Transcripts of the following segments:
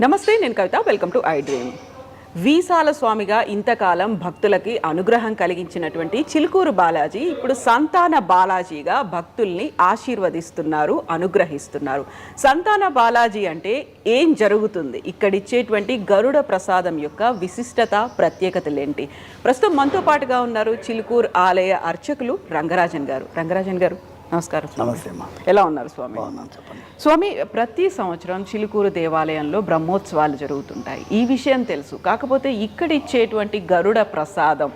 నమస్తే, నేను Kavitha. Welcome to I dream. వీసాల స్వామిగా ఇంతకాలం భక్తులకి అనుగ్రహం కలిగించినటువంటి చిలుకూరు బాలాజీ ఇప్పుడు సంతాన బాలాజీగా భక్తుల్ని ఆశీర్వదిస్తున్నారు, అనుగ్రహిస్తున్నారు. సంతాన బాలాజీ అంటే ఏం జరుగుతుంది? ఇక్కడిచ్చేటువంటి గరుడ ప్రసాదం యొక్క విశిష్టత, ప్రత్యేకతలేంటి? ప్రస్తుతం మనతో పాటుగా ఉన్నారు చిలుకూరు ఆలయ అర్చకులు రంగరాజన్ గారు. రంగరాజన్ గారు, నమస్కారం. నమస్తే. ఎలా ఉన్నారు స్వామి? స్వామి, ప్రతి సంవత్సరం చిలుకూరు దేవాలయంలో బ్రహ్మోత్సవాలు జరుగుతుంటాయి, ఈ విషయం తెలుసు. కాకపోతే ఇక్కడ ఇచ్చేటువంటి గరుడ ప్రసాదం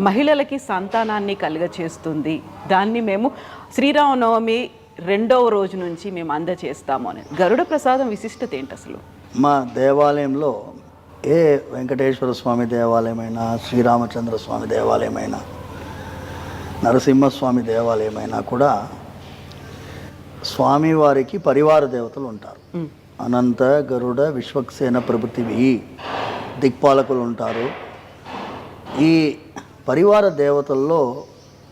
మహిళలకి సంతానాన్ని కలుగచేస్తుంది. దాన్ని మేము శ్రీరామనవమి 2వ రోజు నుంచి మేము అందజేస్తాము అని. గరుడ ప్రసాదం విశిష్టత ఏంటి అసలు? మా దేవాలయంలో ఏ వెంకటేశ్వర స్వామి దేవాలయమైనా, శ్రీరామచంద్ర స్వామి దేవాలయమైనా, నరసింహస్వామి దేవాలయమైనా కూడా స్వామివారికి పరివార దేవతలు ఉంటారు. అనంత, గరుడ, విశ్వక్సేన ప్రభుత్వి దిక్పాలకులు ఉంటారు. ఈ పరివార దేవతల్లో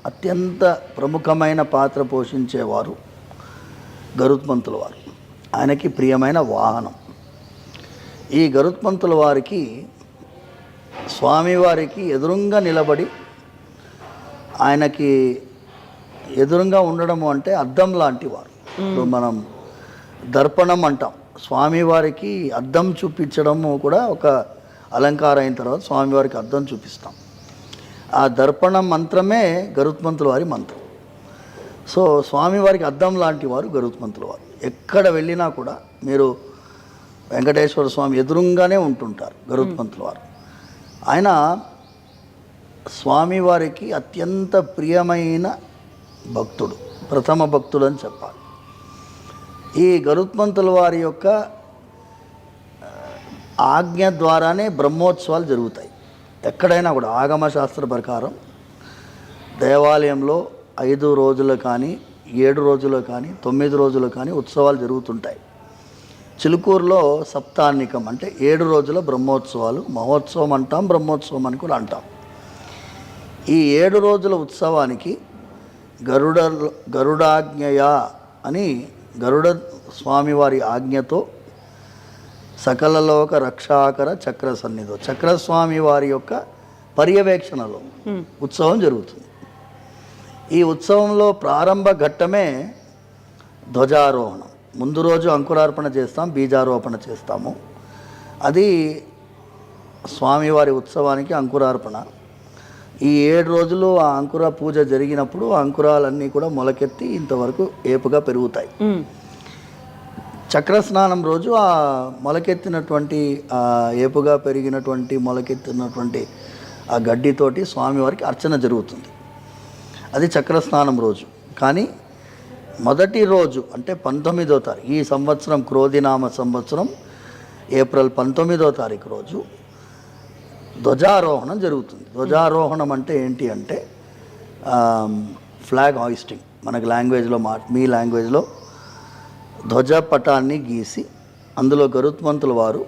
అత్యంత ప్రముఖమైన పాత్ర పోషించేవారు గరుత్మంతుల వారు. ఆయనకి ప్రియమైన వాహనం. ఈ గరుత్మంతుల వారికి స్వామివారికి ఎదురుంగా నిలబడి ఆయనకి ఎదురుగా ఉండడము అంటే అద్దం లాంటి వారు. ఇప్పుడు మనం దర్పణం అంటాం. స్వామివారికి అద్దం చూపించడము కూడా ఒక అలంకారం అయిన తర్వాత స్వామివారికి అద్దం చూపిస్తాం. ఆ దర్పణం మంత్రమే గరుత్మంతుల వారి మంత్రం. సో స్వామివారికి అద్దం లాంటి వారు గరుత్మంతుల వారు. ఎక్కడ వెళ్ళినా కూడా మీరు వెంకటేశ్వర స్వామి ఎదురుగానే ఉంటుంటారు గరుత్మంతుల వారు. ఆయన స్వామివారికి అత్యంత ప్రియమైన భక్తుడు, ప్రథమ భక్తుడు అని చెప్పాలి. ఈ గరుత్మంతుల వారి యొక్క ఆజ్ఞ ద్వారానే బ్రహ్మోత్సవాలు జరుగుతాయి. ఎక్కడైనా కూడా ఆగమ శాస్త్ర ప్రకారం దేవాలయంలో 5 రోజులు కానీ, 7 రోజులు కానీ, 9 రోజులు కానీ ఉత్సవాలు జరుగుతుంటాయి. చిలుకూరులో సప్తాహ్నికం అంటే 7 రోజుల బ్రహ్మోత్సవాలు, మహోత్సవం అంటాం, బ్రహ్మోత్సవం అని కూడా అంటాం. ఈ 7 రోజుల ఉత్సవానికి గరుడాజ్ఞయ అని, గరుడ స్వామివారి ఆజ్ఞతో సకలలోక రక్షాకర చక్ర సన్నిధో, చక్రస్వామి వారి యొక్క పర్యవేక్షణలో ఉత్సవం జరుగుతుంది. ఈ ఉత్సవంలో ప్రారంభ ఘట్టమే ధ్వజారోహణం. ముందు రోజు అంకురార్పణ చేస్తాం, బీజారోపణ చేస్తాము. అది స్వామివారి ఉత్సవానికి అంకురార్పణ. ఈ 7 రోజులు ఆ అంకుర పూజ జరిగినప్పుడు ఆ అంకురాలన్నీ కూడా మొలకెత్తి ఇంతవరకు ఏపుగా పెరుగుతాయి. చక్రస్నానం రోజు ఆ మొలకెత్తినటువంటి ఆ ఏపుగా పెరిగినటువంటి మొలకెత్తినటువంటి ఆ గడ్డితోటి స్వామివారికి అర్చన జరుగుతుంది. అది చక్రస్నానం రోజు. కానీ మొదటి రోజు అంటే 19వ తారీఖు, ఈ సంవత్సరం క్రోధినామ సంవత్సరం ఏప్రిల్ 19వ తారీఖు రోజు ధ్వజారోహణం జరుగుతుంది. ధ్వజారోహణం అంటే ఏంటి అంటే ఫ్లాగ్ హాయిస్టింగ్. మనకి లాంగ్వేజ్లో మీ లాంగ్వేజ్లో ధ్వజపటాన్ని గీసి అందులో గరుత్మంతుల వారు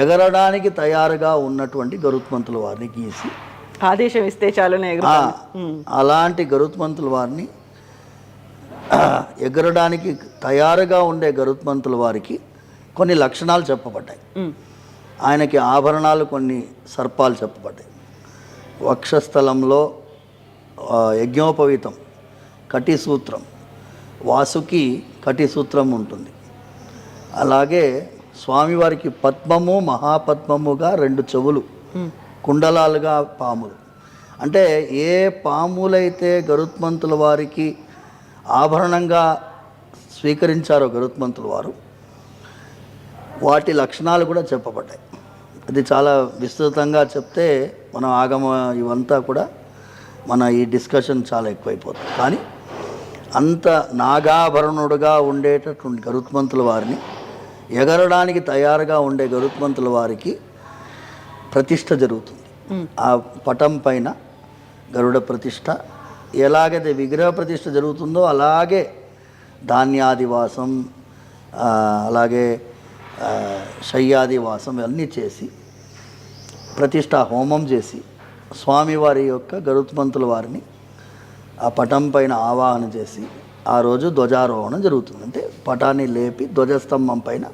ఎగరడానికి తయారుగా ఉన్నటువంటి గరుత్మంతుల వారిని గీసి ఆదేశం ఇస్తే చాలు అలాంటి గరుత్మంతుల వారిని ఎగరడానికి తయారుగా ఉండే గరుత్మంతుల వారికి కొన్ని లక్షణాలు చెప్పబడ్డాయి. ఆయనకి ఆభరణాలు, కొన్ని సర్పాలు చెప్పబడ్డాయి. వక్షస్థలంలో యజ్ఞోపవీతం, కటిసూత్రం, వాసుకి కటిసూత్రం ఉంటుంది. అలాగే స్వామివారికి పద్మము, మహాపద్మముగా 2 చెవులు, కుండలాలుగా పాములు. అంటే ఏ పాములైతే గరుత్మంతుల వారికి ఆభరణంగా స్వీకరించారో గరుత్మంతుల వారు, వాటి లక్షణాలు కూడా చెప్పబడ్డాయి. అది చాలా విస్తృతంగా చెప్తే మనం ఆగమ ఇవంతా కూడా మన ఈ డిస్కషన్ చాలా ఎక్కువైపోతుంది. కానీ అంత నాగాభరణుడుగా ఉండేటటువంటి గరుత్మంతుల వారిని, ఎగరడానికి తయారుగా ఉండే గరుత్మంతుల వారికి ప్రతిష్ఠ జరుగుతుంది. ఆ పటం పైన గరుడ ప్రతిష్ఠ, ఎలాగైతే విగ్రహ ప్రతిష్ఠ జరుగుతుందో అలాగే ధాన్యాదివాసం, అలాగే శయ్యాదివాసం ఇవన్నీ చేసి ప్రతిష్ఠా హోమం చేసి స్వామివారి యొక్క గరుత్మంతుల వారిని ఆ పటం పైన ఆవాహన చేసి ఆ రోజు ధ్వజారోహణం జరుగుతుంది. అంటే పటాన్ని లేపి ధ్వజస్తంభం పైన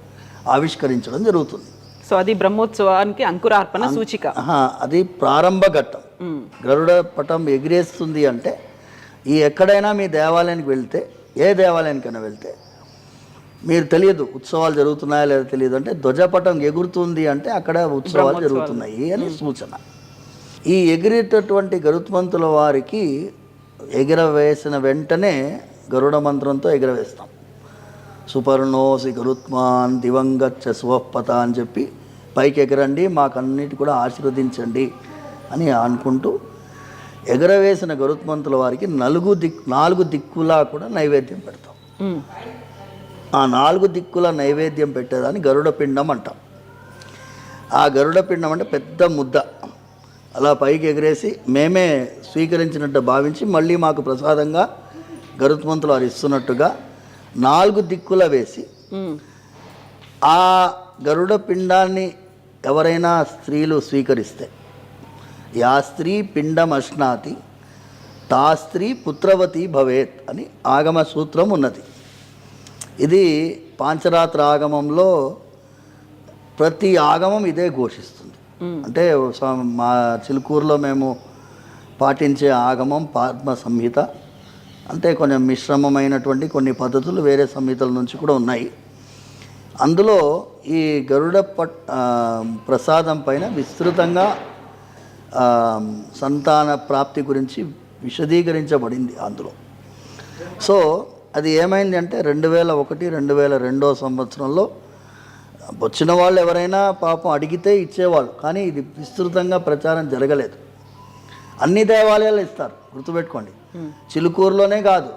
ఆవిష్కరించడం జరుగుతుంది. సో అది బ్రహ్మోత్సవానికి అంకురార్పణ సూచిక. అది ప్రారంభ ఘట్టం. గరుడ పటం ఎగిరేస్తుంది అంటే ఎక్కడైనా మీ దేవాలయానికి వెళ్తే, ఏ దేవాలయానికైనా వెళ్తే మీరు తెలియదు ఉత్సవాలు జరుగుతున్నాయా లేదా తెలియదు అంటే ధ్వజపటం ఎగురుతుంది అంటే అక్కడ ఉత్సవాలు జరుగుతున్నాయి అని సూచన. ఈ ఎగిరేటటువంటి గరుత్మంతుల వారికి ఎగిరవేసిన వెంటనే గరుడ మంత్రంతో ఎగిరవేస్తాం. సుపర్ణోసి గరుత్మాన్ దివంగచ్చ సువపత అని చెప్పి పైకి ఎగరండి, మాకన్నిటి కూడా ఆశీర్వదించండి అని అనుకుంటూ ఎగరవేసిన గరుత్మంతుల వారికి 4 దిక్కులా కూడా నైవేద్యం పెడతాం. ఆ 4 దిక్కుల నైవేద్యం పెట్టేదాన్ని గరుడ పిండం అంటాం. ఆ గరుడ పిండం అంటే పెద్ద ముద్ద అలా పైకి ఎగరేసి మేమే స్వీకరించినట్టు భావించి మళ్ళీ మాకు ప్రసాదంగా గరుత్మంతులు వారు ఇస్తున్నట్టుగా 4 దిక్కుల వేసి ఆ గరుడ పిండాన్ని ఎవరైనా స్త్రీలు స్వీకరిస్తే యా స్త్రీ పిండం అశ్నాతి తా స్త్రీ పుత్రవతి భవేత్ అని ఆగమ సూత్రం ఉన్నది. ఇది పాంచరాత్ర ఆగమంలో ప్రతి ఆగమం ఇదే ఘోషిస్తుంది. అంటే మా చిలుకూరులో మేము పాటించే ఆగమం పద్మ సంహిత. అంటే కొంచెం మిశ్రమమైనటువంటి కొన్ని పద్ధతులు వేరే సంహితల నుంచి కూడా ఉన్నాయి. అందులో ఈ గరుడ ప్రసాదం పైన విస్తృతంగా సంతాన ప్రాప్తి గురించి విశదీకరించబడింది అందులో. సో అది ఏమైంది అంటే 2001-2002 సంవత్సరంలో వచ్చిన వాళ్ళు ఎవరైనా పాపం అడిగితే ఇచ్చేవాళ్ళు, కానీ ఇది విస్తృతంగా ప్రచారం జరగలేదు. అన్ని దేవాలయాలు ఇస్తారు, గుర్తుపెట్టుకోండి. చిలుకూరులోనే కాదు,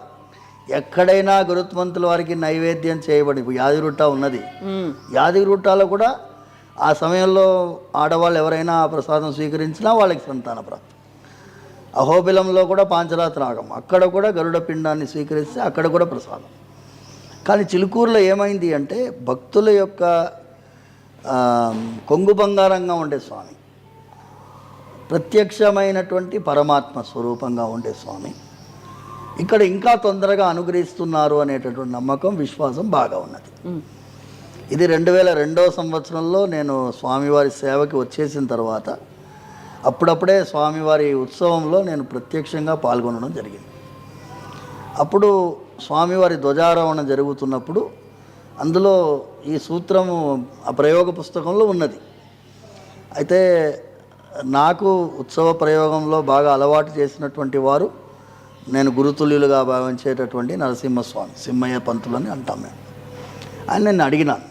ఎక్కడైనా గరుత్మంతుల వారికి నైవేద్యం చేయబడి యాదిగుట్ట ఉన్నది. యాదిగుట్టలో కూడా ఆ సమయంలో ఆడవాళ్ళు ఎవరైనా ఆ ప్రసాదం స్వీకరించినా వాళ్ళకి సంతాన ప్రాప్తి. అహోబిలంలో కూడా పాంచరాత్ర ఆగమం, అక్కడ కూడా గరుడ పిండాన్ని స్వీకరిస్తే అక్కడ కూడా ప్రసాదం. కానీ చిలుకూరులో ఏమైంది అంటే భక్తుల యొక్క కొంగు బంగారంగా ఉండే స్వామి, ప్రత్యక్షమైనటువంటి పరమాత్మ స్వరూపంగా ఉండే స్వామి ఇక్కడ ఇంకా తొందరగా అనుగ్రహిస్తున్నారు అనేటటువంటి నమ్మకం, విశ్వాసం బాగా ఉన్నది. ఇది 2002 సంవత్సరంలో నేను స్వామివారి సేవకి వచ్చేసిన తర్వాత అప్పుడప్పుడే స్వామివారి ఉత్సవంలో నేను ప్రత్యక్షంగా పాల్గొనడం జరిగింది. అప్పుడు స్వామివారి ధ్వజారోహణ జరుగుతున్నప్పుడు అందులో ఈ సూత్రము ఆ ప్రయోగ పుస్తకంలో ఉన్నది. అయితే నాకు ఉత్సవ ప్రయోగంలో బాగా అలవాటు చేసినటువంటి వారు, నేను గురుతుల్యులుగా భావించేటటువంటి నరసింహస్వామి, సింహయ్య పంతులని అంటాం మేము. ఆయన నేను అడిగినాను,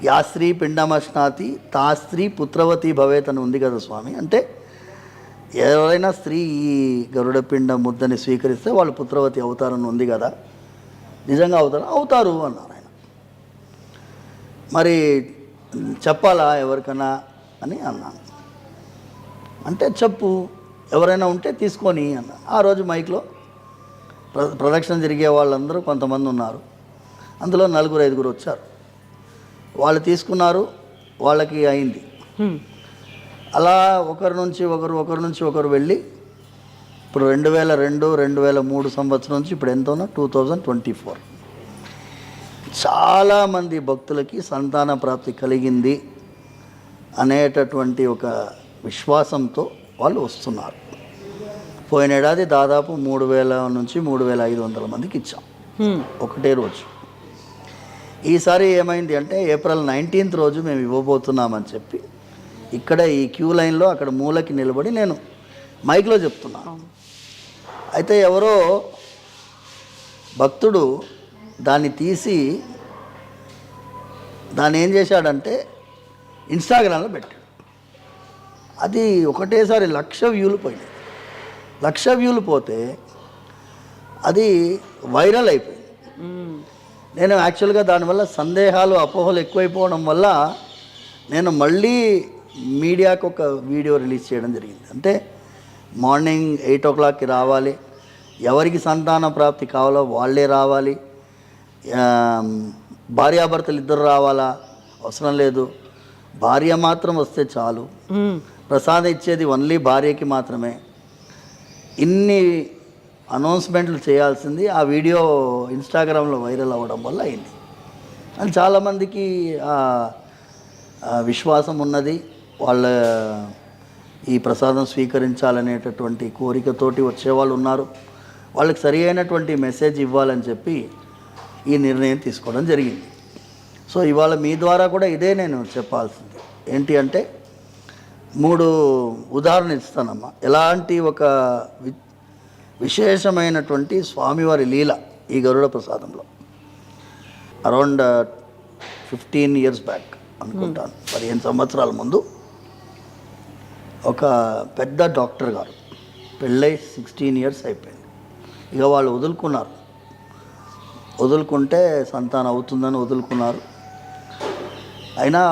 యా స్త్రీ పిండమశ్నాతి తా స్త్రీ పుత్రవతి భవేత్ అని ఉంది కదా స్వామి, అంటే ఎవరైనా స్త్రీ ఈ గరుడ పిండ ముద్దని స్వీకరిస్తే వాళ్ళు పుత్రవతి అవుతారని ఉంది కదా, నిజంగా అవుతారు అన్నారు ఆయన. మరి చెప్పాలా ఎవరికైనా అని అన్నాను. అంటే చెప్పు, ఎవరైనా ఉంటే తీసుకొని అన్నాను. ఆ రోజు మైక్లో ప్రదక్షిణ జరిగే వాళ్ళందరూ కొంతమంది ఉన్నారు, అందులో 4-5 వచ్చారు. వాళ్ళు తీసుకున్నారు, వాళ్ళకి అయింది. అలా ఒకరి నుంచి ఒకరు వెళ్ళి ఇప్పుడు 2002-2003 సంవత్సరం నుంచి ఇప్పుడు ఎంత ఉన్నా 2024 చాలామంది భక్తులకి సంతాన ప్రాప్తి కలిగింది అనేటటువంటి ఒక విశ్వాసంతో వాళ్ళు వస్తున్నారు. పోయిన ఏడాది దాదాపు 3000-3500 మందికి ఇచ్చాం ఒకటే రోజు. ఈసారి ఏమైంది అంటే ఏప్రిల్ 19th రోజు మేము ఇవ్వబోతున్నామని చెప్పి ఇక్కడ ఈ క్యూ లైన్లో అక్కడ మూలకి నిలబడి నేను మైక్లో చెప్తున్నాను. అయితే ఎవరో భక్తుడు దాన్ని తీసి దాన్ని ఏం చేశాడంటే ఇన్స్టాగ్రామ్లో పెట్టాడు. అది ఒకటేసారి 1,00,000 వ్యూలు పోయినాయి. 1,00,000 వ్యూలు పోతే అది వైరల్ అయిపోయింది. నేను యాక్చువల్గా దానివల్ల సందేహాలు, అపోహలు ఎక్కువైపోవడం వల్ల నేను మళ్ళీ మీడియాకు ఒక వీడియో రిలీజ్ చేయడం జరిగింది. అంటే మార్నింగ్ 8 o'clockకి రావాలి, ఎవరికి సంతాన ప్రాప్తి కావాలో వాళ్ళే రావాలి, భార్యాభర్తలు ఇద్దరు రావాలా అవసరం లేదు, భార్య మాత్రం వస్తే చాలు, ప్రసాదం ఇచ్చేది ఓన్లీ భార్యకి మాత్రమే, ఇన్ని అనౌన్స్మెంట్లు చేయాల్సింది ఆ వీడియో ఇన్స్టాగ్రామ్లో వైరల్ అవ్వడం వల్ల అయింది. అని చాలామందికి విశ్వాసం ఉన్నది. వాళ్ళ ఈ ప్రసాదం స్వీకరించాలనేటటువంటి కోరికతోటి వచ్చేవాళ్ళు ఉన్నారు. వాళ్ళకి సరి అయినటువంటి మెసేజ్ ఇవ్వాలని చెప్పి ఈ నిర్ణయం తీసుకోవడం జరిగింది. సో ఇవాళ మీ ద్వారా కూడా ఇదే నేను చెప్పాల్సింది ఏంటి అంటే 3 ఉదాహరణ ఇస్తానమ్మా. ఎలాంటి ఒక విశేషమైనటువంటి స్వామివారి లీల ఈ గరుడ ప్రసాదంలో. అరౌండ్ 15 years బ్యాక్ అనుకుంటాను, 15 సంవత్సరాల ముందు ఒక పెద్ద డాక్టర్ గారు పెళ్ళై 16 years అయిపోయింది. ఇక వాళ్ళు వదులుకుంటే సంతానం అవుతుందని వదులుకున్నారు. అయినా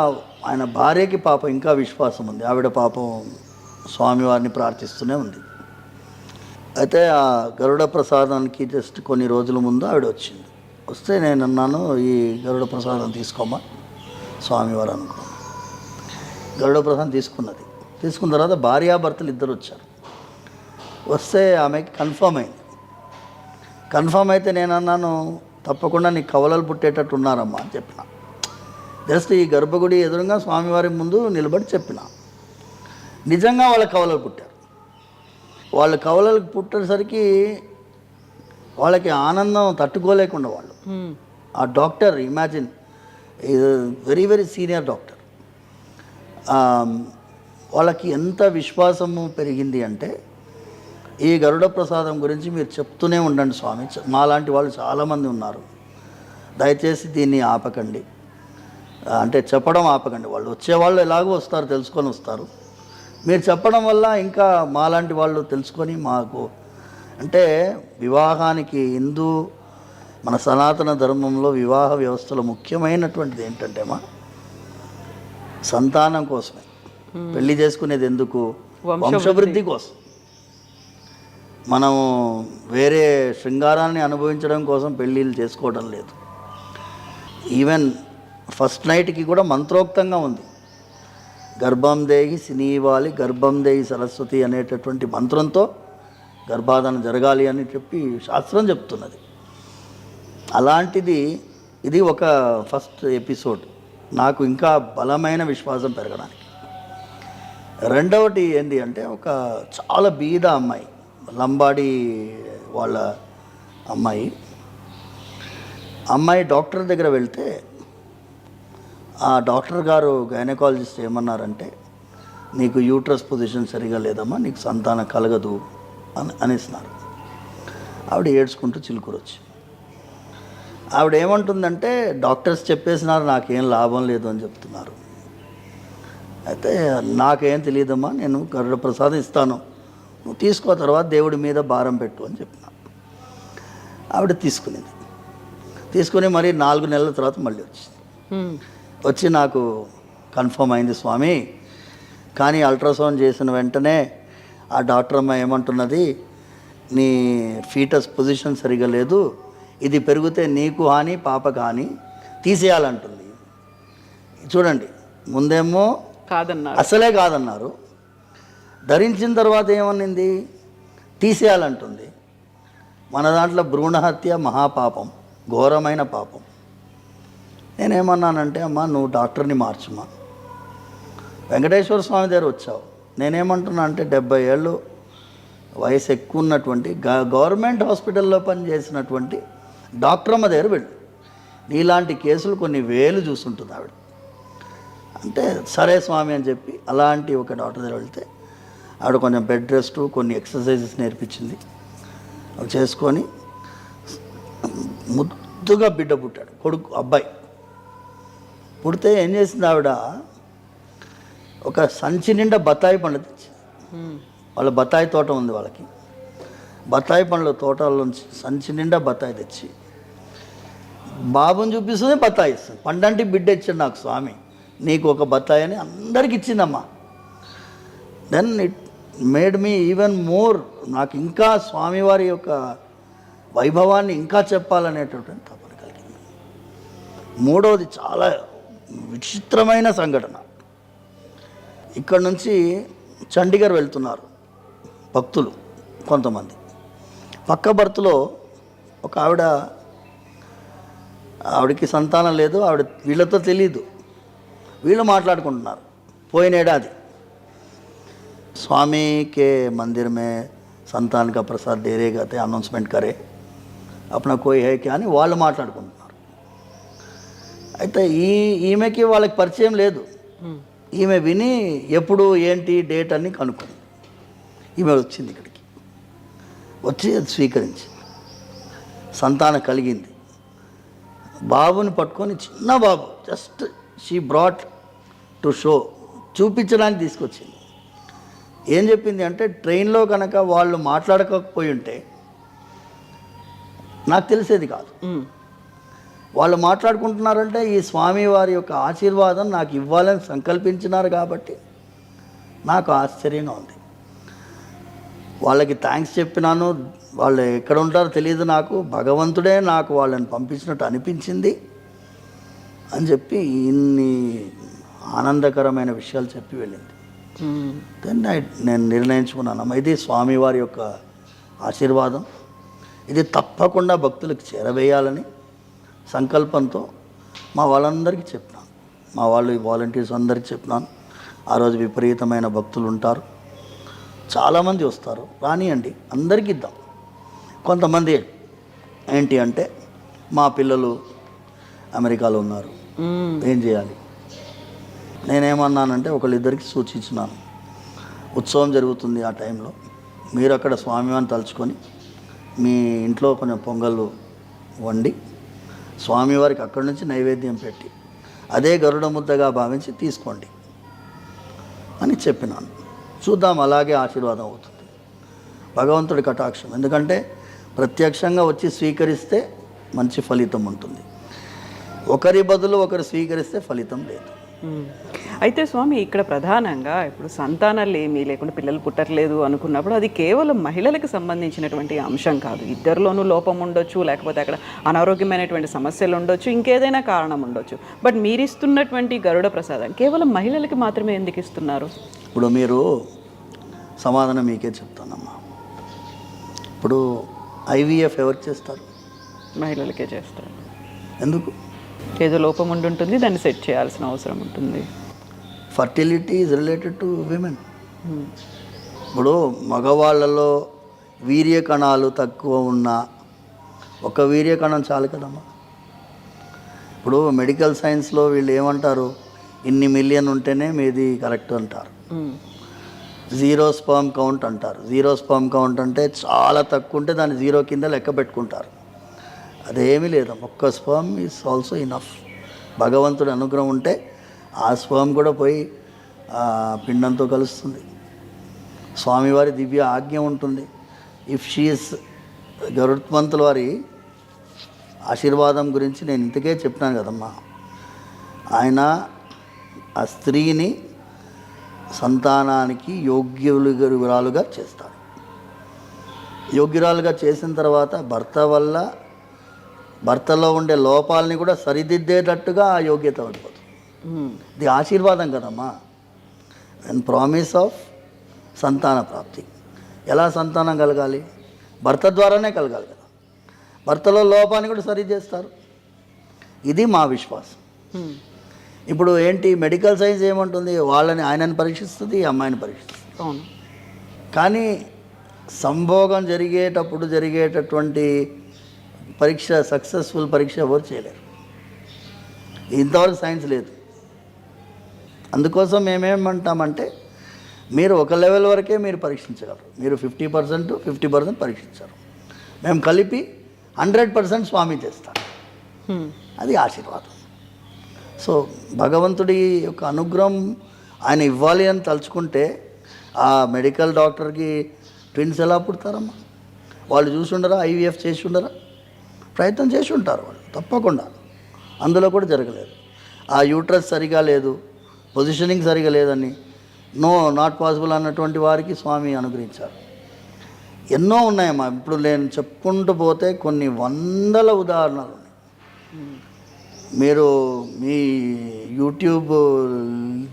ఆయన భార్యకి పాపం ఇంకా విశ్వాసం ఉంది. ఆవిడ పాపం స్వామివారిని ప్రార్థిస్తూనే ఉంది. అయితే ఆ గరుడ ప్రసాదానికి జస్ట్ కొన్ని రోజుల ముందు ఆవిడ వచ్చింది. వస్తే నేను అన్నాను, ఈ గరుడ ప్రసాదం తీసుకోమా స్వామివారు అనుకున్నాను. గరుడ ప్రసాదం తీసుకున్న తర్వాత భార్యాభర్తలు ఇద్దరు వచ్చారు. వస్తే ఆమెకి కన్ఫర్మ్ అయింది. కన్ఫర్మ్ అయితే నేను అన్నాను, తప్పకుండా నీకు కవలలు పుట్టేటట్టు ఉన్నారమ్మా అని చెప్పిన. జస్ట్ ఈ గర్భగుడి ఎదురుగా స్వామివారి ముందు నిలబడి చెప్పిన. నిజంగా వాళ్ళ కవలలు పుట్టారు. వాళ్ళ కవలలకు పుట్టేసరికి వాళ్ళకి ఆనందం తట్టుకోలేకుండా వాళ్ళు, ఆ doctor imagine very very senior doctor, వాళ్ళకి ఎంత విశ్వాసము పెరిగింది అంటే, ఈ గరుడ ప్రసాదం గురించి మీరు చెప్తూనే ఉండండి స్వామి, మాలాంటి వాళ్ళు చాలామంది ఉన్నారు, దయచేసి దీన్ని ఆపకండి, అంటే చెప్పడం ఆపకండి. వాళ్ళు వచ్చేవాళ్ళు ఎలాగో వస్తారు, తెలుసుకొని వస్తారు, మీరు చెప్పడం వల్ల ఇంకా మాలాంటి వాళ్ళు తెలుసుకొని మాకు, అంటే వివాహానికి మన సనాతన ధర్మంలో వివాహ వ్యవస్థలో ముఖ్యమైనటువంటిది ఏంటంటే సంతానం కోసమే. పెళ్లి చేసుకునేది ఎందుకు? వంశవృద్ధి కోసం. మనము వేరే శృంగారాన్ని అనుభవించడం కోసం పెళ్ళిళ్ళు చేసుకోవడం లేదు. ఈవెన్ ఫస్ట్ నైట్కి కూడా మంత్రోక్తంగా ఉంది, గర్భం దేహి సినీవాలి గర్భం దేహి సరస్వతి అనేటటువంటి మంత్రంతో గర్భాధానం జరగాలి అని చెప్పి శాస్త్రం చెప్తున్నది. అలాంటిది ఇది ఒక ఫస్ట్ ఎపిసోడ్ నాకు ఇంకా బలమైన విశ్వాసం పెరగడానికి. రెండవది ఏంటి అంటే, ఒక చాలా బీద అమ్మాయి, లంబాడి వాళ్ళ అమ్మాయి డాక్టర్ దగ్గర వెళ్తే ఆ డాక్టర్ గారు గైనకాలజిస్ట్ ఏమన్నారంటే, నీకు యూట్రస్ పొజిషన్ సరిగా లేదమ్మా, నీకు సంతానం కలగదు అనేసినారు. ఆవిడ ఏడ్చుకుంటూ చిలుకూరొచ్చి, ఆవిడ ఏమంటుందంటే, డాక్టర్స్ చెప్పేసినారు నాకేం లాభం లేదు అని చెప్తున్నారు. అయితే నాకేం తెలియదమ్మా, నేను గరుడ ప్రసాదం ఇస్తాను, నువ్వు తీసుకో, తర్వాత దేవుడి మీద భారం పెట్టు అని చెప్పిన. ఆవిడ తీసుకుని మరి 4 నెలల తర్వాత మళ్ళీ వచ్చి నాకు కన్ఫర్మ్ అయింది స్వామి, కానీ అల్ట్రాసౌండ్ చేసిన వెంటనే ఆ డాక్టర్ అమ్మ ఏమంటున్నది, నీ ఫీటస్ పొజిషన్ సరిగా లేదు, ఇది పెరిగితే నీకు హాని పాపకు హాని, తీసేయాలంటుంది. చూడండి, ముందేమో కాదన్నారు, అసలే కాదన్నారు, ధరించిన తర్వాత ఏమనింది, తీసేయాలంటుంది. మన దాంట్లో భ్రూణహత్య మహాపాపం, ఘోరమైన పాపం. నేనేమన్నానంటే, అమ్మా నువ్వు డాక్టర్ని మార్చుమా, వెంకటేశ్వర స్వామి దగ్గర వచ్చావు, నేనేమంటున్నా అంటే 70 ఏళ్ళు వయసు ఎక్కువ ఉన్నటువంటి గవర్నమెంట్ హాస్పిటల్లో పనిచేసినటువంటి డాక్టర్ అమ్మ దగ్గర వెళ్ళు, నీలాంటి కేసులు కొన్ని వేలు చూస్తుంటుంది ఆవిడ అంటే. సరే స్వామి అని చెప్పి అలాంటి ఒక డాక్టర్ దగ్గర వెళ్తే ఆవిడ కొంచెం బెడ్ రెస్ట్, కొన్ని ఎక్సర్సైజెస్ నేర్పించింది, అవి చేసుకొని ముద్దుగా బిడ్డ పుట్టాడు, కొడుకు అబ్బాయి. పుడితే ఏం చేసింది ఆవిడ, ఒక సంచి నిండా బత్తాయి పండ్లు తెచ్చి, వాళ్ళ బత్తాయి తోట ఉంది వాళ్ళకి, బత్తాయి పండ్ల తోటలోంచి సంచి నిండా బత్తాయి తెచ్చి బాబుని చూపిస్తుంది, బత్తాయి ఇస్తుంది. పండంటి బిడ్డ ఇచ్చాడు నాకు స్వామి, నీకు ఒక బత్తాయి అని అందరికి ఇచ్చిందమ్మా. Then it made me even more, నాకు ఇంకా స్వామివారి యొక్క వైభవాన్ని ఇంకా చెప్పాలనేటటువంటి తపన కలిగింది. మూడవది చాలా విచిత్రమైన సంఘటన. ఇక్కడ నుంచి చండీగఢ్ వెళ్తున్నారు భక్తులు కొంతమంది. పక్క బర్త్లో ఒక ఆవిడ ఆవిడకి సంతానం లేదు, ఆవిడ వీళ్ళతో తెలీదు, వీళ్ళు మాట్లాడుకుంటున్నారు పోయిన ఏడాది स्वामी के मंदिर में संतान का प्रसाद दे रहे गए అనౌన్స్మెంట్ करे अपना कोई है क्या అని వాళ్ళు మాట్లాడుకుంటున్నారు. అయితే ఈమెకి వాళ్ళకి పరిచయం లేదు. ఈమె విని ఎప్పుడు ఏంటి డేట్ అని కనుక్కుంది. ఈమె వచ్చింది ఇక్కడికి, వచ్చి అది స్వీకరించింది, సంతానం కలిగింది. బాబుని పట్టుకొని, చిన్న బాబు, just she brought to show, చూపించడానికి తీసుకొచ్చింది. ఏం చెప్పింది అంటే, ట్రైన్లో కనుక వాళ్ళు మాట్లాడకపోయి ఉంటే నాకు తెలిసేది కాదు. వాళ్ళు మాట్లాడుకుంటున్నారంటే ఈ స్వామి వారి యొక్క ఆశీర్వాదం నాకు ఇవ్వాలని సంకల్పించినారు కాబట్టి నాకు ఆశ్చర్యంగా ఉంది. వాళ్ళకి థ్యాంక్స్ చెప్పినాను. వాళ్ళు ఎక్కడ ఉంటారో తెలియదు నాకు, భగవంతుడే నాకు వాళ్ళని పంపించినట్టు అనిపించింది అని చెప్పి ఇన్ని ఆనందకరమైన విషయాలు చెప్పి వెళ్ళింది. నేను నిర్ణయించుకున్నాను, ఇది స్వామివారి యొక్క ఆశీర్వాదం, ఇది తప్పకుండా భక్తులకు చేరవేయాలని సంకల్పంతో మా వాళ్ళందరికీ చెప్పినాను, మా వాళ్ళు వాలంటీర్స్ అందరికీ చెప్పినాను. ఆ రోజు విపరీతమైన భక్తులు ఉంటారు, చాలామంది వస్తారు, రానియండి, అందరికీ ఇద్దాం. కొంతమంది ఏంటి అంటే, మా పిల్లలు అమెరికాలో ఉన్నారు, ఏం చేయాలి? నేనేమన్నానంటే, ఒకళ్ళిద్దరికి సూచించినాను, ఉత్సవం జరుగుతుంది ఆ టైంలో, మీరు అక్కడ స్వామివారిని తలుచుకొని మీ ఇంట్లో కొంచెం పొంగళ్ళు వండి స్వామివారికి అక్కడి నుంచి నైవేద్యం పెట్టి అదే గరుడ ముద్దగా భావించి తీసుకోండి అని చెప్పినాను. చూద్దాం, అలాగే ఆశీర్వాదం అవుతుంది, భగవంతుడి కటాక్షం. ఎందుకంటే ప్రత్యక్షంగా వచ్చి స్వీకరిస్తే మంచి ఫలితం ఉంటుంది, ఒకరి బదులు ఒకరు స్వీకరిస్తే ఫలితం లేదు. అయితే స్వామి, ఇక్కడ ప్రధానంగా ఇప్పుడు సంతానాలు ఏమీ లేకుండా పిల్లలు పుట్టట్లేదు అనుకున్నప్పుడు అది కేవలం మహిళలకు సంబంధించినటువంటి అంశం కాదు. ఇద్దరిలోనూ లోపం ఉండొచ్చు, లేకపోతే అక్కడ అనారోగ్యమైనటువంటి సమస్యలు ఉండొచ్చు, ఇంకేదైనా కారణం ఉండొచ్చు. బట్ మీరు ఇస్తున్నటువంటి గరుడ ప్రసాదం కేవలం మహిళలకి మాత్రమే ఎందుకు ఇస్తున్నారు? ఇప్పుడు మీరు సమాధానం మీకే చెప్తానమ్మా. ఇప్పుడు ఐవీఎఫ్ ఎవరికి చేస్తారు? మహిళలకే చేస్తారు. ఎందుకు? ఏదో లోపం ఉంటుంది, దాన్ని సెట్ చేయాల్సిన అవసరం ఉంటుంది. Fertility is related to women. ఇప్పుడు మగవాళ్ళలో వీర్య కణాలు తక్కువ ఉన్నా ఒక వీర్య కణం చాలు కదమ్మా. ఇప్పుడు మెడికల్ సైన్స్లో వీళ్ళు ఏమంటారు, ఇన్ని మిలియన్ ఉంటేనే మీది కరెక్ట్ అంటారు. జీరో స్పర్మ్ కౌంట్ అంటారు. జీరో స్పర్మ్ కౌంట్ అంటే చాలా తక్కువ ఉంటే దాన్ని జీరో కింద లెక్క పెట్టుకుంటారు. అదేమీ లేదు, ఒక్క స్పర్మ్ ఈజ్ ఆల్సో ఇనఫ్. భగవంతుడి అనుగ్రహం ఉంటే ఆ స్పర్మ్ కూడా పోయి పిండంతో కలుస్తుంది. స్వామివారి దివ్య ఆజ్ఞ ఉంటుంది. ఇఫ్ షీఈస్ గరుత్మంతుల వారి ఆశీర్వాదం గురించి నేను ఇంతకే చెప్పినాను కదమ్మా. ఆయన ఆ స్త్రీని సంతానానికి యోగ్యురాలుగా చేస్తాడు. యోగ్యురాలుగా చేసిన తర్వాత భర్తలో ఉండే లోపాలని కూడా సరిదిద్దేటట్టుగా ఆ యోగ్యత పడిపోతుంది. ఇది ఆశీర్వాదం కదమ్మా. అండ్ ప్రామిస్ ఆఫ్ సంతాన ప్రాప్తి. ఎలా సంతానం కలగాలి? భర్త ద్వారానే కలగాలి కదా. భర్తలో లోపాన్ని కూడా సరి చేస్తారు. ఇది మా విశ్వాసం. ఇప్పుడు ఏంటి, మెడికల్ సైన్స్ ఏమంటుంది, ఆయనని పరీక్షిస్తుంది, ఈ అమ్మాయిని పరీక్షిస్తుంది. కానీ సంభోగం జరిగేటటువంటి పరీక్ష, సక్సెస్ఫుల్ పరీక్ష ఎవరు చేయలేరు. ఇంతవరకు సైన్స్ లేదు. అందుకోసం మేమేమంటామంటే, మీరు ఒక లెవెల్ వరకే మీరు పరీక్షించగలరు. మీరు 50% పరీక్షించారు, మేము కలిపి 100% స్వామి చేస్తాం. అది ఆశీర్వాదం. సో భగవంతుడి యొక్క అనుగ్రహం ఆయన ఇవ్వాలి అని తలుచుకుంటే ఆ మెడికల్ డాక్టర్కి ట్విన్స్ ఎలా పుడతారమ్మా? వాళ్ళు చూసి ఉండరా? ఐవీఎఫ్ చేసి ఉండరా? ప్రయత్నం చేసి ఉంటారు వాళ్ళు తప్పకుండా. అందులో కూడా జరగలేదు. ఆ యూట్రస్ సరిగా లేదు, పొజిషనింగ్ సరిగా లేదని నాట్ పాసిబుల్ అన్నటువంటి వారికి స్వామి అనుగ్రహించారు. ఎన్నో ఉన్నాయమ్మా. ఇప్పుడు నేను చెప్పుకుంటూ పోతే కొన్ని వందల ఉదాహరణలు ఉన్నాయి. మీరు మీ యూట్యూబ్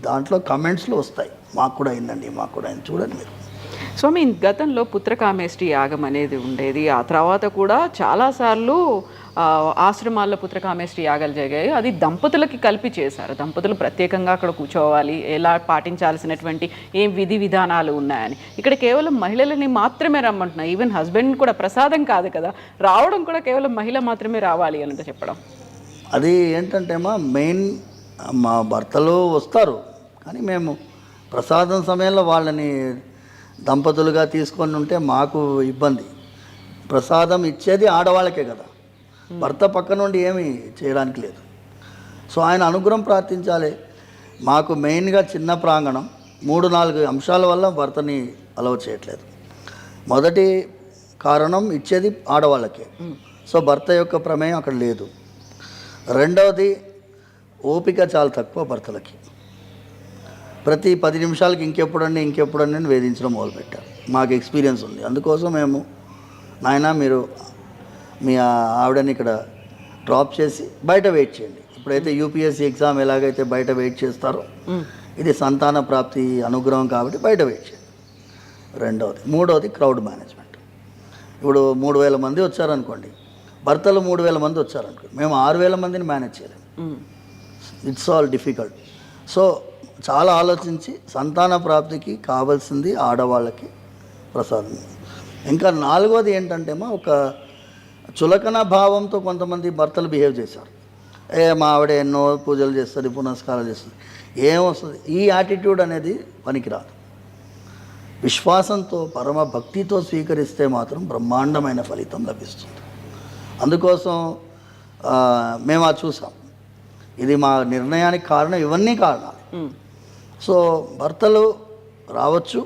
దాంట్లో కమెంట్స్లో వస్తాయి, మాకు కూడా అయిందండి, మాకు కూడా అయింది, చూడండి మీరు. స్వామి, గతంలో పుత్రకామేష్టి యాగం అనేది ఉండేది. ఆ తర్వాత కూడా చాలాసార్లు ఆశ్రమాల్లో పుత్రకామేష్టి యాగాలు జరిగాయి, అది దంపతులకి కలిపి చేశారు. దంపతులు ప్రత్యేకంగా అక్కడ కూర్చోవాలి, ఎలా పాటించాల్సినటువంటి ఏం విధి విధానాలు ఉన్నాయని. ఇక్కడ కేవలం మహిళలని మాత్రమే రమ్మంటున్నా, ఈవెన్ హస్బెండ్ కూడా ప్రసాదం కాదు కదా, రావడం కూడా కేవలం మహిళ మాత్రమే రావాలి అని చెప్పడం. అది ఏంటంటే మెయిన్ మా భర్తలు వస్తారు, కానీ మేము ప్రసాదం సమయంలో వాళ్ళని దంపతులుగా తీసుకొని ఉంటే మాకు ఇబ్బంది. ప్రసాదం ఇచ్చేది ఆడవాళ్ళకే కదా, భర్త పక్క నుండి ఏమీ చేయడానికి లేదు. సో ఆయన అనుగ్రహం ప్రార్థించాలి. మాకు మెయిన్గా చిన్న ప్రాంగణం 3-4 అంశాల వల్ల భర్తని అలౌ చేయట్లేదు. మొదటి కారణం ఇచ్చేది ఆడవాళ్ళకే, సో భర్త యొక్క ప్రమేయం అక్కడ లేదు. రెండవది ఓపిక చాలా తక్కువ భర్తలకి. ప్రతి 10 నిమిషాలకి ఇంకెప్పుడండి అని వేధించడం మొదలుపెట్టారు. మాకు ఎక్స్పీరియన్స్ ఉంది. అందుకోసం మేము నాయన మీరు మీ ఆవిడని ఇక్కడ డ్రాప్ చేసి బయట వెయిట్ చేయండి. ఇప్పుడైతే యూపీఎస్సీ ఎగ్జామ్ ఎలాగైతే బయట వెయిట్ చేస్తారో, ఇది సంతాన ప్రాప్తి అనుగ్రహం కాబట్టి బయట వెయిట్ చేయండి. రెండవది. మూడవది క్రౌడ్ మేనేజ్మెంట్. ఇప్పుడు 3,000 మంది వచ్చారనుకోండి, భర్తలు 3,000 మంది వచ్చారనుకోండి, మేము 6,000 మందిని మేనేజ్ చేయలేము. It's all difficult. సో చాలా ఆలోచించి సంతాన ప్రాప్తికి కావాల్సింది ఆడవాళ్ళకి ప్రసాదం. ఇంకా 4వది ఏంటంటే ఒక చులకన భావంతో కొంతమంది భర్తలు బిహేవ్ చేశారు. మా ఆవిడ ఎన్నో పూజలు చేస్తుంది, పునస్కారాలు చేస్తుంది, ఏమొస్తుంది. ఈ యాటిట్యూడ్ అనేది పనికిరాదు. విశ్వాసంతో పరమ భక్తితో స్వీకరిస్తే మాత్రం బ్రహ్మాండమైన ఫలితం లభిస్తుంది. అందుకోసం మేము అది చూసాం. ఇది మా నిర్ణయానికి కారణం, ఇవన్నీ కారణాలు. సో భర్తలు రావచ్చు,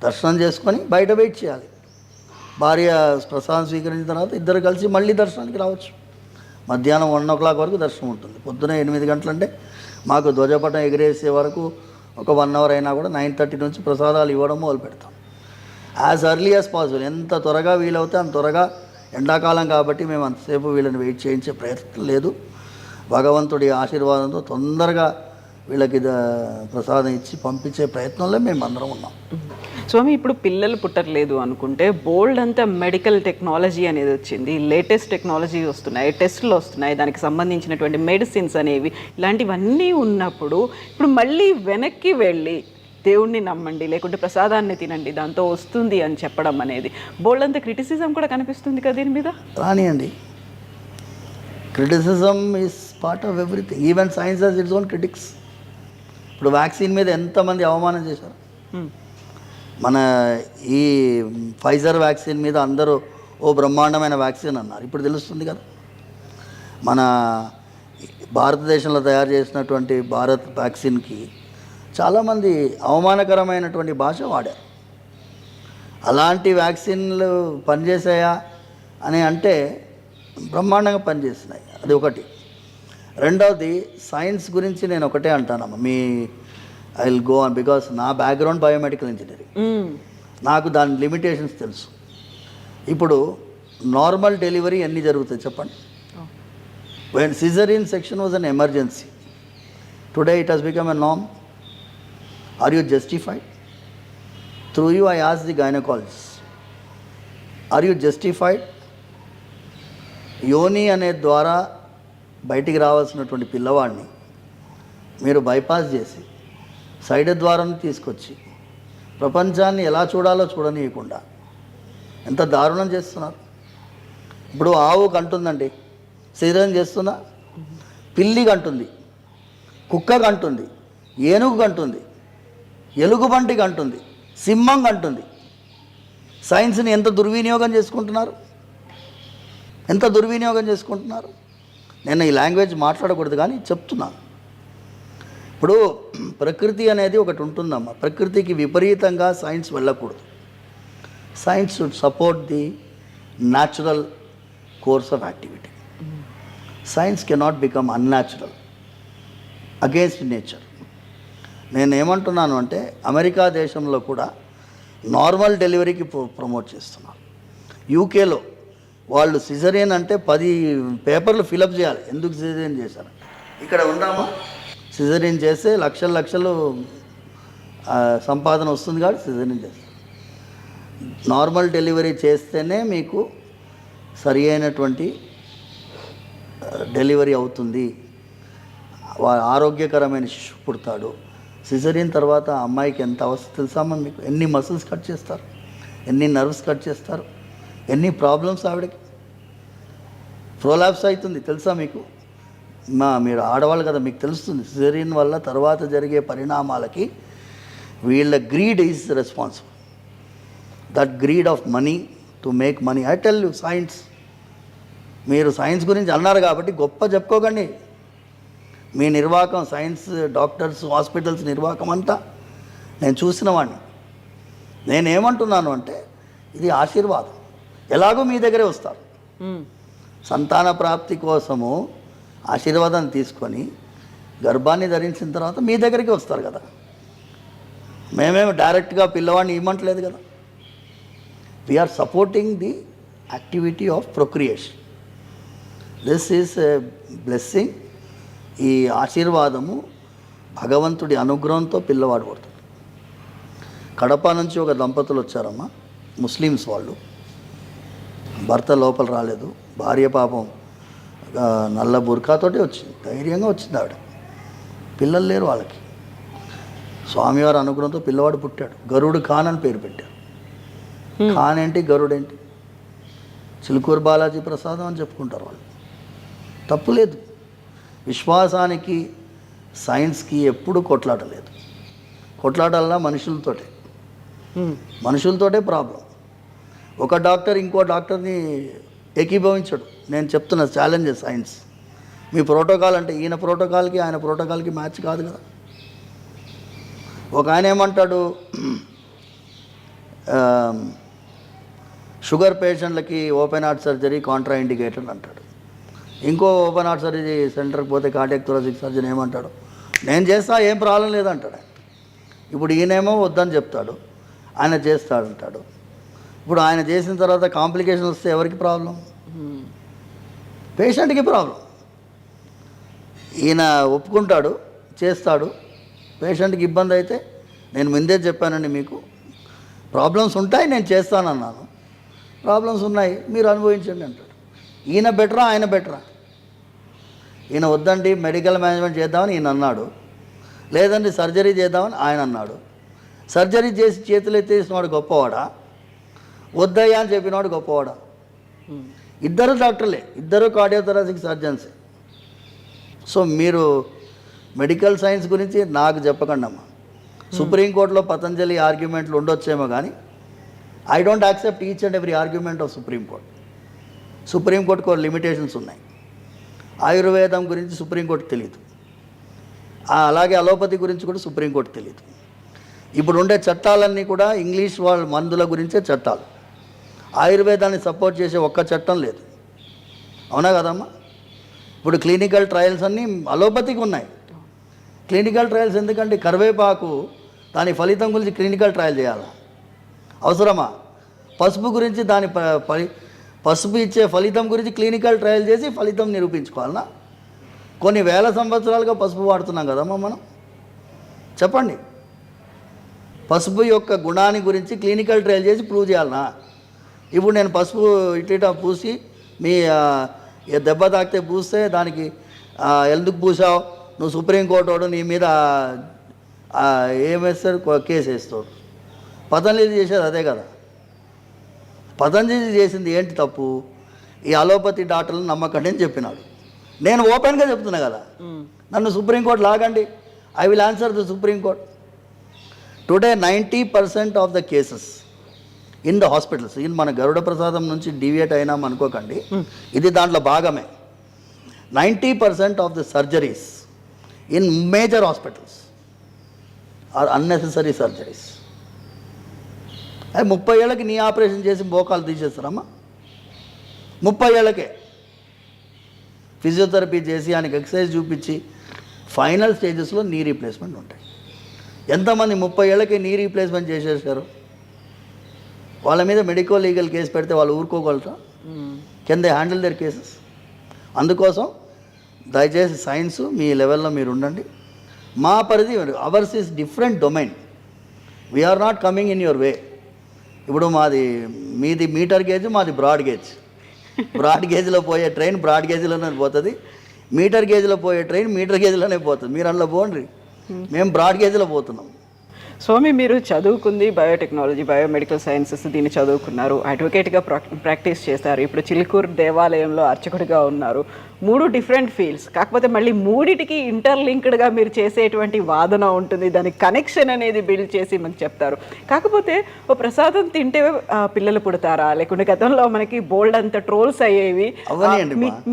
దర్శనం చేసుకొని బయట వెయిట్ చేయాలి. భార్య ప్రసాదం స్వీకరించిన తర్వాత ఇద్దరు కలిసి మళ్ళీ దర్శనానికి రావచ్చు. మధ్యాహ్నం 1 o'clock వరకు దర్శనం ఉంటుంది. పొద్దున 8 గంటలంటే మాకు ధ్వజపటం ఎగిరేసే వరకు ఒక 1 hour అయినా కూడా 9:30 నుంచి ప్రసాదాలు ఇవ్వడం మొదలు పెడతాం. యాజ్ ఎర్లీ యాజ్ పాసిబుల్, ఎంత త్వరగా వీలవుతే అంత త్వరగా. ఎండాకాలం కాబట్టి మేము అంతసేపు వీళ్ళని వెయిట్ చేయించే ప్రయత్నం లేదు. భగవంతుడి ఆశీర్వాదంతో తొందరగా వీళ్ళకి ప్రసాదం ఇచ్చి పంపించే ప్రయత్నంలో మేము అందరం ఉన్నాం. స్వామి, ఇప్పుడు పిల్లలు పుట్టర్లేదు అనుకుంటే బోల్డ్ అంతా మెడికల్ టెక్నాలజీ అనేది వచ్చింది, లేటెస్ట్ టెక్నాలజీ వస్తున్నాయి, టెస్టులు వస్తున్నాయి, దానికి సంబంధించినటువంటి మెడిసిన్స్ అనేవి, ఇలాంటివన్నీ ఉన్నప్పుడు ఇప్పుడు మళ్ళీ వెనక్కి వెళ్ళి దేవుణ్ణి నమ్మండి లేకుంటే ప్రసాదాన్ని తినండి దాంతో వస్తుంది అని చెప్పడం అనేది బోల్డ్ అంత క్రిటిసిజం కూడా కనిపిస్తుంది కదా దీని మీద. రానియండి, criticism is part of everything. Even science has its own critics. ఇప్పుడు వ్యాక్సిన్ మీద ఎంతమంది అవమానం చేశారు. మన ఈ ఫైజర్ వ్యాక్సిన్ మీద అందరూ ఓ బ్రహ్మాండమైన వ్యాక్సిన్ అన్నారు. ఇప్పుడు తెలుస్తుంది కదా, మన భారతదేశంలో తయారు చేసినటువంటి భారత్ వ్యాక్సిన్కి చాలామంది అవమానకరమైనటువంటి భాష వాడారు. అలాంటి వ్యాక్సిన్లు పనిచేసాయా అని అంటే బ్రహ్మాండంగా పనిచేస్తున్నాయి. అది ఒకటి. రెండవది, సైన్స్ గురించి నేను ఒకటే అంటానమ్మా, I will go on because నా బ్యాక్గ్రౌండ్ బయోమెడికల్ ఇంజనీరింగ్. నాకు దాని లిమిటేషన్స్ తెలుసు. ఇప్పుడు నార్మల్ డెలివరీ ఎన్ని జరుగుతాయి చెప్పండి? When సిజరీన్ section was an emergency, today it has become a norm. Are you justified? Through you, I ask the gynecologist, are you justified? యోని అనే ద్వారా బయటికి రావాల్సినటువంటి పిల్లవాడిని మీరు బైపాస్ చేసి సైడ్ ద్వారాను తీసుకొచ్చి ప్రపంచాన్ని ఎలా చూడాలో చూడనీయకుండా ఎంత దారుణం చేస్తున్నారు. ఇప్పుడు ఆవు కంటుందండి, సిజరీన్ చేస్తున్నా, పిల్లి కంటుంది, కుక్క కంటుంది, ఏనుగు కంటుంది, ఎలుగుబంటి కంటుంది, సింహం కంటుంది. సైన్స్ని ఎంత దుర్వినియోగం చేసుకుంటున్నారు, ఎంత దుర్వినియోగం చేసుకుంటున్నారు. నేను ఈ లాంగ్వేజ్ మాట్లాడకూడదు కానీ చెప్తున్నాను. ఇప్పుడు ప్రకృతి అనేది ఒకటి ఉంటుందమ్మా, ప్రకృతికి విపరీతంగా సైన్స్ వెళ్ళకూడదు. Science should support the natural course of activity. Science cannot become unnatural against nature. నేను ఏమంటున్నాను అంటే అమెరికా దేశంలో కూడా నార్మల్ డెలివరీకి ప్రమోట్ చేస్తున్నారు. యూకేలో వాళ్ళు సిజరియన్ అంటే 10 పేపర్లు ఫిలప్ చేయాలి, ఎందుకు సిజరియన్ చేశారు. ఇక్కడ ఉన్నామా, సిజరియన్ చేస్తే లక్షలు సంపాదన వస్తుంది కాబట్టి సిజరియన్ చేస్తారు. నార్మల్ డెలివరీ చేస్తేనే మీకు సరి అయినటువంటి డెలివరీ అవుతుంది, ఆరోగ్యకరమైన శిశువు పుడతాడు. సిజరీన్ తర్వాత ఆ అమ్మాయికి ఎంత అవస్థ తెలుసామా మీకు? ఎన్ని మసిల్స్ కట్ చేస్తారు, ఎన్ని నర్వ్స్ కట్ చేస్తారు, ఎన్ని ప్రాబ్లమ్స్ ఆవిడకి. ప్రోలాప్స్ అవుతుంది తెలుసా మీకు? మీరు ఆడవాళ్ళు కదా, మీకు తెలుస్తుంది. సిజరీన్ వల్ల తర్వాత జరిగే పరిణామాలకి వీళ్ళ greed is responsible. That greed of money to make money. I tell you science. మీరు సైన్స్ గురించి అన్నారు కాబట్టి గొప్ప చెప్పుకోకండి. మీ నిర్వాహకం, సైన్స్, డాక్టర్స్, హాస్పిటల్స్ నిర్వాహకం అంతా నేను చూసిన వాడిని. నేనేమంటున్నాను అంటే ఇది ఆశీర్వాదం. ఎలాగో మీ దగ్గరే వస్తారు. సంతాన ప్రాప్తి కోసము ఆశీర్వాదాన్ని తీసుకొని గర్భాన్ని ధరించిన తర్వాత మీ దగ్గరికి వస్తారు కదా. మేమేమి డైరెక్ట్గా పిల్లవాడిని ఇవ్వట్లేదు కదా. We are supporting the activity of procreation. This is a blessing. ఈ ఆశీర్వాదము భగవంతుడి అనుగ్రహంతో పిల్లవాడు పడుతుంది. కడప నుంచి ఒక దంపతులు వచ్చారమ్మా, ముస్లిమ్స్ వాళ్ళు. భర్త లోపల రాలేదు, భార్య పాపం నల్ల బుర్కాతోటి వచ్చింది, ధైర్యంగా వచ్చింది ఆవిడ. పిల్లలు లేరు వాళ్ళకి. స్వామివారి అనుగ్రహంతో పిల్లవాడు పుట్టాడు. గరుడు ఖాన్ అని పేరు పెట్టారు. ఖాన్ ఏంటి, గరుడేంటి? చిలుకూరు బాలాజీ ప్రసాదం అని చెప్పుకుంటారు వాళ్ళు. తప్పు లేదు. విశ్వాసానికి సైన్స్కి ఎప్పుడు కొట్లాట లేదు. కొట్లాటల్లా మనుషులతోటే ప్రాబ్లం. ఒక డాక్టర్ ఇంకో డాక్టర్ని ఏకీభవించడు. నేను చెప్తున్న ఛాలెంజ్ సైన్స్. మీ ప్రోటోకాల్ అంటే ఈయన ప్రోటోకాల్కి ఆయన ప్రోటోకాల్కి మ్యాచ్ కాదు కదా. ఒక ఆయన ఏమంటాడు, షుగర్ పేషెంట్లకి open heart surgery contraindicated అంటాడు. ఇంకో ఓపెన్ హార్ట్ సర్జరీ సెంటర్కి పోతే కార్డియాక్ థొరాసిక్ సర్జన్ ఏమంటాడు, నేను చేస్తా, ఏం ప్రాబ్లం లేదంటాడు. ఇప్పుడు ఈయనేమో వద్దని చెప్తాడు, ఆయన చేస్తాడంటాడు. ఇప్పుడు ఆయన చేసిన తర్వాత కాంప్లికేషన్ వస్తే ఎవరికి ప్రాబ్లం? పేషెంట్కి ప్రాబ్లం. ఈయన ఒప్పుకుంటాడు, చేస్తాడు, పేషెంట్కి ఇబ్బంది అయితే నేను ముందే చెప్పానండి మీకు ప్రాబ్లమ్స్ ఉంటాయి, నేను చేస్తానన్నాను, ప్రాబ్లమ్స్ ఉన్నాయి, మీరు అనుభవించండి అంటాడు. ఈయన బెటరా ఆయన బెటరా? ఈయన వద్దండి మెడికల్ మేనేజ్మెంట్ చేద్దామని ఈయన అన్నాడు, లేదండి సర్జరీ చేద్దామని ఆయన అన్నాడు. సర్జరీ చేసి చేతులు ఎత్తేసినవాడు గొప్పవాడా, వద్దయ్యా అని చెప్పినవాడు గొప్పవాడా? ఇద్దరు డాక్టర్లే, ఇద్దరు కార్డియోథొరాసిక్ సర్జన్సే. సో మీరు మెడికల్ సైన్స్ గురించి నాకు చెప్పకండి అమ్మా. సుప్రీంకోర్టులో పతంజలి ఆర్గ్యుమెంట్లు ఉండొచ్చేమో కానీ I don't accept each and every argument of supreme court. సుప్రీంకోర్టుకు లిమిటేషన్స్ ఉన్నాయి. ఆయుర్వేదం గురించి సుప్రీంకోర్టుకు తెలియదు, అలాగే అలోపతి గురించి కూడా సుప్రీంకోర్టు తెలియదు. ఇప్పుడు ఉండే చట్టాలన్నీ కూడా ఇంగ్లీష్ వాళ్ళ మందుల గురించే చట్టాలు. ఆయుర్వేదాన్ని సపోర్ట్ చేసే ఒక్క చట్టం లేదు. అవునా కదమ్మా? ఇప్పుడు క్లినికల్ ట్రయల్స్ అన్నీ అలోపతికి ఉన్నాయి. క్లినికల్ ట్రయల్స్ ఎందుకంటే కరివేపాకు దాని ఫలితం గురించి క్లినికల్ ట్రయల్ చేయాలా? అవసరమా? పసుపు గురించి దాని పసుపు ఇచ్చే ఫలితం గురించి క్లినికల్ ట్రయల్ చేసి ఫలితం నిరూపించుకోవాలనా? కొన్ని వేల సంవత్సరాలుగా పసుపు వాడుతున్నాం కదమ్మా మనం. చెప్పండి, పసుపు యొక్క గుణాన్ని గురించి క్లినికల్ ట్రయల్ చేసి ప్రూవ్ చేయాలనా? ఇప్పుడు నేను పసుపు ఇట్లా పూసి మీ దెబ్బ తాకితే పూస్తే దానికి ఎందుకు పూసావు, నువ్వు సుప్రీంకోర్టు వాడు నీ మీద ఏమేస్తారు, కేసు వేస్తాడు. పతంజలి చేసేది అదే కదా. పతంజలి చేసింది ఏంటి తప్పు? ఈ అలోపతి డాక్టర్లను నమ్మకండి అని చెప్పినాడు. నేను ఓపెన్గా చెప్తున్నా కదా, నన్ను సుప్రీంకోర్టు లాగండి, I will answer the Supreme Court. Today 90% of the cases in the hospitals, in మన గరుడ ప్రసాదం నుంచి డీవియేట్ అయినాం అనుకోకండి, ఇది దాంట్లో భాగమే. 90% of the surgeries in major hospitals are unnecessary surgeries. అది 30 ఏళ్ళకి నీ ఆపరేషన్ చేసి మోకాలు తీసేస్తారమ్మా. 30 ఏళ్ళకే ఫిజియోథెరపీ చేసి ఆయనకి ఎక్సర్సైజ్ చూపించి ఫైనల్ స్టేజెస్లో నీ రీప్లేస్మెంట్ ఉంటాయి. ఎంతమంది 30 ఏళ్ళకి నీ రీప్లేస్మెంట్ చేసేసారు? వాళ్ళ మీద మెడికో లీగల్ కేసు పెడితే వాళ్ళు ఊరుకోగలరా? Can they handle their cases? అందుకోసం దయచేసి సైన్స్ మీ లెవెల్లో మీరు ఉండండి. మా పరిధి ours is different domain. We're not coming in your way. ఇప్పుడు మీది మీటర్ గేజ్, మాది బ్రాడ్ గేజ్. బ్రాడ్ గేజ్లో పోయే ట్రైన్ బ్రాడ్ గేజ్లోనే పోతుంది, మీటర్ గేజ్లో పోయే ట్రైన్ మీటర్ గేజ్లోనే పోతుంది, మీరు అందులో పోండి, మేము బ్రాడ్ గేజ్లో పోతున్నాం. స్వామి, మీరు చదువుకుంది బయోటెక్నాలజీ, బయోమెడికల్ సైన్సెస్, దీన్ని చదువుకున్నారు, అడ్వకేట్గా ప్రాక్టీస్ చేస్తారు, ఇప్పుడు చిలుకూరు దేవాలయంలో అర్చకుడిగా ఉన్నారు. 3 డిఫరెంట్ ఫీల్డ్స్, కాకపోతే మళ్ళీ మూడిటికి ఇంటర్లింక్డ్గా మీరు చేసేటువంటి వాదన ఉంటుంది, దానికి కనెక్షన్ అనేది బిల్డ్ చేసి మనకు చెప్తారు. కాకపోతే ఓ ప్రసాదం తింటే పిల్లలు పుడతారా, లేకుంటే గతంలో మనకి బోల్డ్ అంత ట్రోల్స్ అయ్యేవి,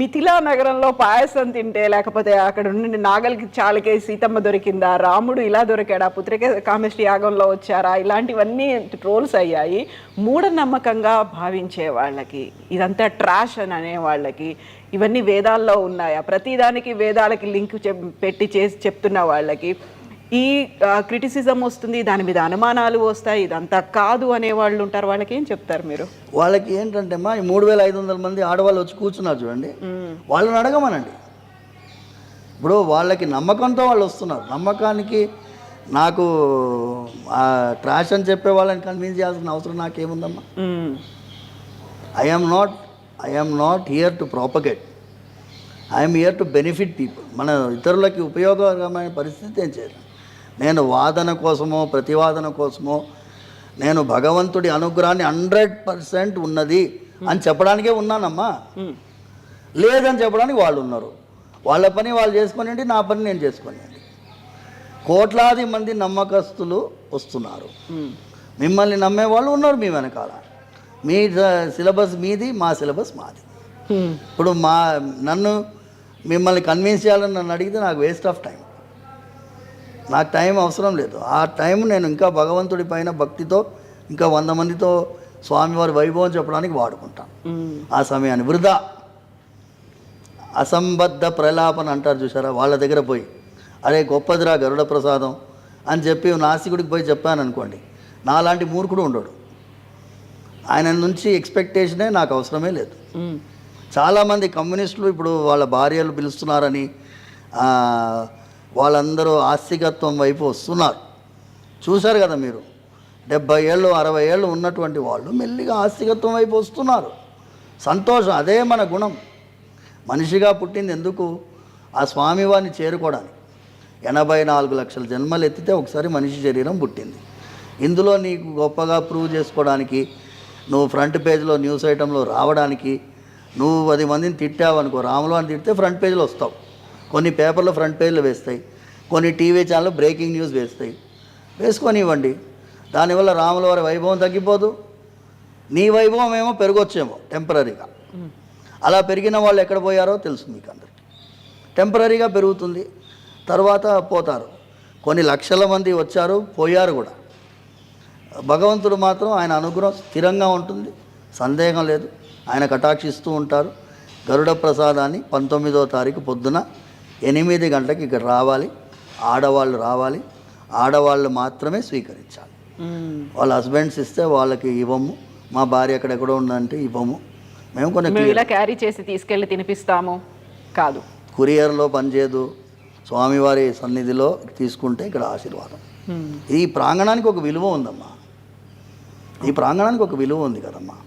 మిథిలా నగరంలో పాయసం తింటే, లేకపోతే అక్కడ నుండి నాగలికి చాలకే సీతమ్మ దొరికిందా, రాముడు ఇలా దొరికాడా, పుత్రిక కామేష్టి యాగంలో వచ్చారా, ఇలాంటివన్నీ ట్రోల్స్ అయ్యాయి. మూఢనమ్మకంగా భావించే వాళ్ళకి, ఇదంతా ట్రాష్ అని అనే వాళ్ళకి, ఇవన్నీ వేదాల్లో ఉన్నాయా, ప్రతిదానికి వేదాలకి లింక్ పెట్టి చేసి చెప్తున్న వాళ్ళకి ఈ క్రిటిసిజం వస్తుంది, దాని మీద అనుమానాలు వస్తాయి, ఇదంతా కాదు అనే వాళ్ళు ఉంటారు. వాళ్ళకి ఏం చెప్తారు మీరు? వాళ్ళకి ఏంటంటే అమ్మా, ఈ 3500 మంది ఆడవాళ్ళు వచ్చి కూర్చున్నారు చూడండి, వాళ్ళని అడగమనండి. ఇప్పుడు వాళ్ళకి నమ్మకంతో వాళ్ళు వస్తున్నారు, నమ్మకానికి నాకు ట్రాష్ అని చెప్పే వాళ్ళని కన్విన్స్ చేయాల్సిన అవసరం నాకేముందమ్మా. I am not here to propagate, I'm here to benefit people. మన ఇతరులకి ఉపయోగకరమైన పరిస్థితి ఏం చేయాలి. నేను వాదన కోసమో ప్రతివాదన కోసమో, నేను భగవంతుడి అనుగ్రహాన్ని 100% ఉన్నది అని చెప్పడానికే ఉన్నానమ్మా, లేదని చెప్పడానికి వాళ్ళు ఉన్నారు. వాళ్ళ పని వాళ్ళు చేసుకొనియండి, నా పని నేను చేసుకొనియండి. కోట్లాది మంది నమ్మకస్తులు వస్తున్నారు, మిమ్మల్ని నమ్మే వాళ్ళు ఉన్నారు మీ వెనకాల. మీ సిలబస్ మీది, మా సిలబస్ మాది. ఇప్పుడు నన్ను మిమ్మల్ని కన్విన్స్ చేయాలని నన్ను అడిగితే నాకు వేస్ట్ ఆఫ్ టైం, నాకు టైం అవసరం లేదు. ఆ టైం నేను ఇంకా భగవంతుడి పైన భక్తితో ఇంకా 100 మందితో స్వామివారి వైభవం చెప్పడానికి వాడుకుంటాను. ఆ సమయాన్ని వృధా అసంబద్ధ ప్రలాపన అంటారు చూసారా, వాళ్ళ దగ్గర పోయి అరే గొప్పదిరా గరుడ ప్రసాదం అని చెప్పి నాసికుడికి పోయి చెప్పాను అనుకోండి, నాలాంటి మూర్ఖుడు ఉండడు. ఆయన నుంచి ఎక్స్పెక్టేషనే నాకు అవసరమే లేదు. చాలామంది కమ్యూనిస్టులు ఇప్పుడు వాళ్ళ భార్యలు పిలుస్తున్నారని వాళ్ళందరూ ఆస్తికత్వం వైపు వస్తున్నారు. చూశారు కదా మీరు, 70 ఏళ్ళు 60 ఏళ్ళు ఉన్నటువంటి వాళ్ళు మెల్లిగా ఆస్తికత్వం వైపు వస్తున్నారు. సంతోషం, అదే మన గుణం. మనిషిగా పుట్టింది ఎందుకు? ఆ స్వామివారిని చేరుకోవడానికి. 84 లక్షల జన్మలు ఎత్తితే ఒకసారి మనిషి శరీరం పుట్టింది. ఇందులో నీకు గొప్పగా ప్రూవ్ చేసుకోవడానికి, నువ్వు ఫ్రంట్ పేజ్లో న్యూస్ ఐటంలో రావడానికి, నువ్వు 10 మందిని తిట్టావనుకో, రాములు అని తిడితే ఫ్రంట్ పేజ్లో వస్తావు. కొన్ని పేపర్లు ఫ్రంట్ పేజ్లో వేస్తాయి, కొన్ని టీవీ ఛానల్ బ్రేకింగ్ న్యూస్ వేస్తాయి. వేసుకొనివ్వండి, దానివల్ల రాముల వారి వైభవం తగ్గిపోదు, నీ వైభవం ఏమో పెరగొచ్చేమో టెంపరీగా. అలా పెరిగిన వాళ్ళు ఎక్కడ పోయారో తెలుసు మీకు అందరికీ. టెంపరీగా పెరుగుతుంది, తర్వాత పోతారు. కొన్ని లక్షల మంది వచ్చారు, పోయారు కూడా. భగవంతుడు మాత్రం ఆయన అనుగ్రహం స్థిరంగా ఉంటుంది, సందేహం లేదు. ఆయన కటాక్షిస్తూ ఉంటారు. గరుడ ప్రసాదాన్ని 19వ తారీఖు పొద్దున 8 గంటలకు ఇక్కడ రావాలి, ఆడవాళ్ళు రావాలి, ఆడవాళ్ళు మాత్రమే స్వీకరించాలి. వాళ్ళ హస్బెండ్స్ ఇస్తే వాళ్ళకి ఇవ్వము, మా భార్య ఎక్కడెక్కడో ఉందంటే ఇవ్వము. మేము కొన్ని ఇలా క్యారీ చేసి తీసుకెళ్ళి తినిపిస్తాము కాదు, కొరియర్లో పనిచేయదు, స్వామివారి సన్నిధిలో తీసుకుంటే ఇక్కడ ఆశీర్వాదం. ఈ ప్రాంగణానికి ఒక విలువ ఉందమ్మా, ఈ ప్రాంగణానికి ఒక విలువ ఉంది కదమ్మా,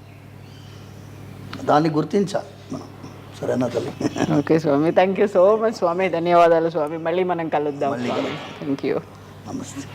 దాన్ని గుర్తించాలి మనం. సరేనా తల్లి? Okay swami, thank you so much swami, ధన్యవాదాలు స్వామి. మళ్ళీ మనం కలుద్దాం. Thank you. నమస్తే.